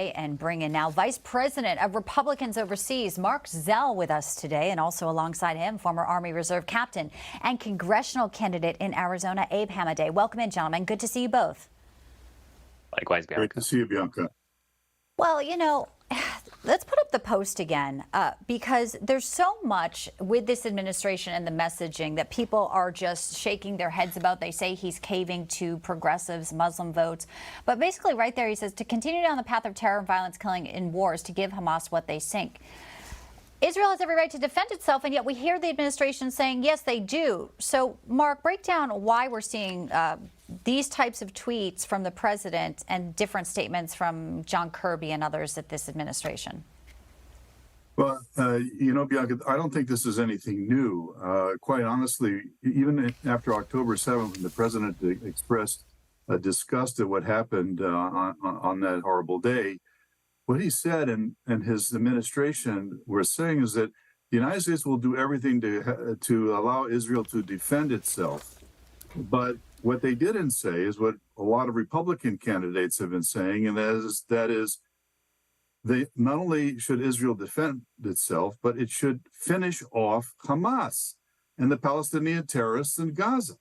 And bring in now Vice President of Republicans Overseas, Mark Zell, with us today, and also alongside him, former Army Reserve Captain and congressional candidate in Arizona, Abe Hamadeh. Welcome in, gentlemen. Good to see you both. Likewise, Bianca. Great to see you, Bianca. Well, you know, let's put up the post again, because there's so much with this administration and the messaging that people are just shaking their heads about. They say he's caving to progressives, Muslim votes. But basically right there, he says to continue down the path of terror and violence, killing in wars, to give Hamas what they sink. Israel has every right to defend itself, and yet we hear the administration saying, yes, they do. So, Mark, break down why we're seeing these types of tweets from the president and different statements from John Kirby and others at this administration. Well, you know, Bianca, I don't think this is anything new. Quite honestly, even after October 7th, when the president expressed disgust at what happened on that horrible day, what he said and his administration were saying is that the United States will do everything to allow Israel to defend itself. But what they didn't say is what a lot of Republican candidates have been saying, and that is they not only should Israel defend itself, but it should finish off Hamas and the Palestinian terrorists in Gaza.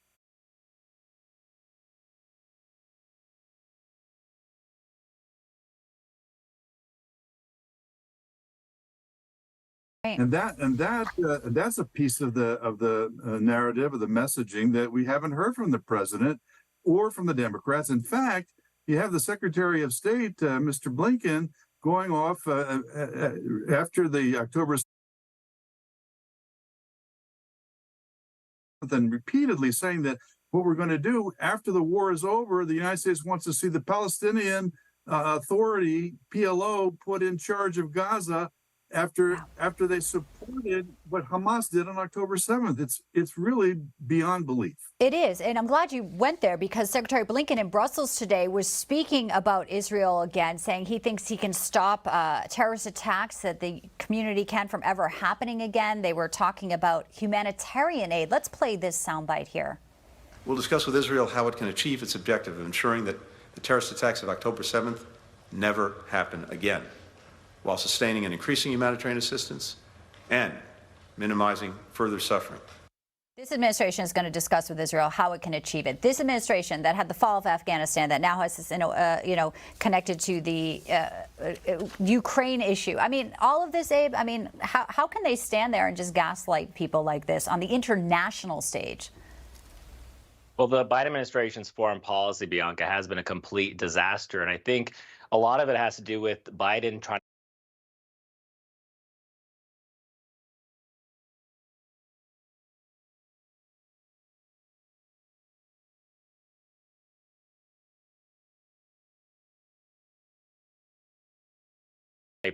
And that's a piece of the narrative, of the messaging that we haven't heard from the president or from the Democrats. In fact, you have the Secretary of State, Mr. Blinken, going off after the October 7th and repeatedly saying that what we're going to do after the war is over, the United States wants to see the Palestinian Authority, PLO, put in charge of Gaza after they supported what Hamas did on October 7th. It's really beyond belief. It is, and I'm glad you went there, because Secretary Blinken in Brussels today was speaking about Israel again, saying he thinks he can stop terrorist attacks that the community can from ever happening again. They were talking about humanitarian aid. Let's play this soundbite here. We'll discuss with Israel how it can achieve its objective of ensuring that the terrorist attacks of October 7th never happen again, while sustaining and increasing humanitarian assistance and minimizing further suffering. This administration is going to discuss with Israel how it can achieve it. This administration that had the fall of Afghanistan, that now has this, connected to the Ukraine issue. I mean, all of this, Abe, I mean, how can they stand there and just gaslight people like this on the international stage? Well, the Biden administration's foreign policy, Bianca, has been a complete disaster. And I think a lot of it has to do with Biden trying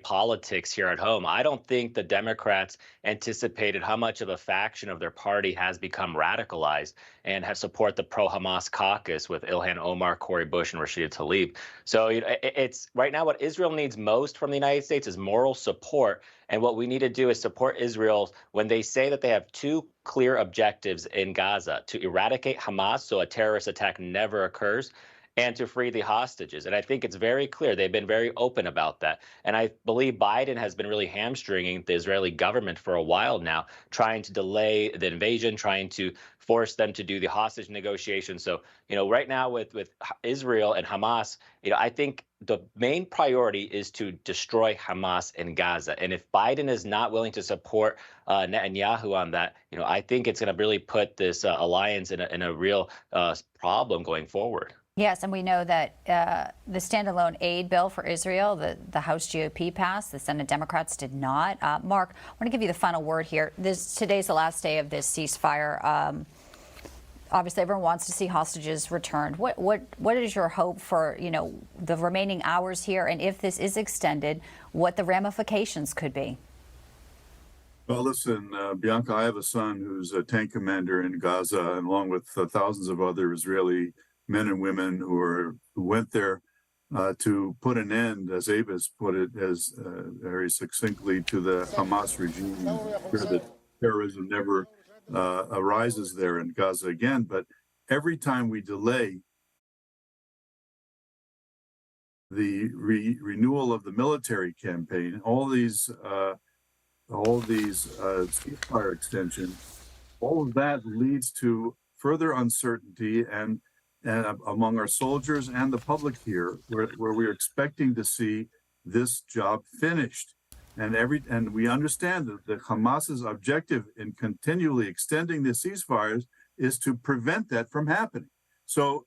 politics here at home. I don't think the Democrats anticipated how much of a faction of their party has become radicalized and have support the pro-Hamas caucus with Ilhan Omar, Cori Bush, and Rashida Tlaib. So it's right now what Israel needs most from the United States is moral support. And what we need to do is support Israel when they say that they have two clear objectives in Gaza: to eradicate Hamas so a terrorist attack never occurs, and to free the hostages. And I think it's very clear. They've been very open about that. And I believe Biden has been really hamstringing the Israeli government for a while now, trying to delay the invasion, trying to force them to do the hostage negotiations. So, right now with Israel and Hamas, I think the main priority is to destroy Hamas in Gaza. And if Biden is not willing to support Netanyahu on that, I think it's going to really put this alliance in a real problem going forward. Yes, and we know that the standalone aid bill for Israel, the House GOP passed, the Senate Democrats did not. Mark, I want to give you the final word here. Today's the last day of this ceasefire. Obviously, everyone wants to see hostages returned. What is your hope for the remaining hours here, and if this is extended, what the ramifications could be? Well, listen, Bianca, I have a son who's a tank commander in Gaza, and along with thousands of other Israeli men and women who went there to put an end, as Abe has put it, very succinctly, to the Hamas regime, ensure that terrorism never arises there in Gaza again. But every time we delay renewal of the military campaign, all these ceasefire extensions, all of that leads to further uncertainty and among our soldiers and the public here, where we're expecting to see this job finished. And we understand that the Hamas's objective in continually extending the ceasefires is to prevent that from happening. So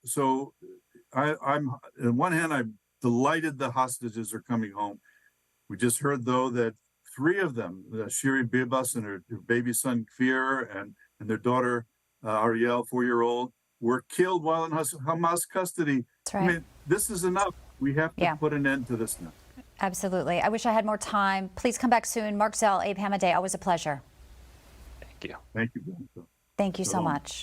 I'm on one hand, I'm delighted the hostages are coming home. We just heard though that 3 of them, Shiri Bibas and her baby son Kfir and their daughter Ariel, 4-year-old, were killed while in Hamas custody. That's right. I mean, this is enough. We have to put an end to this now. Absolutely. I wish I had more time. Please come back soon. Mark Zell, Abe Hamadeh, always a pleasure. Thank you. Thank you, Bianca. Thank you so much.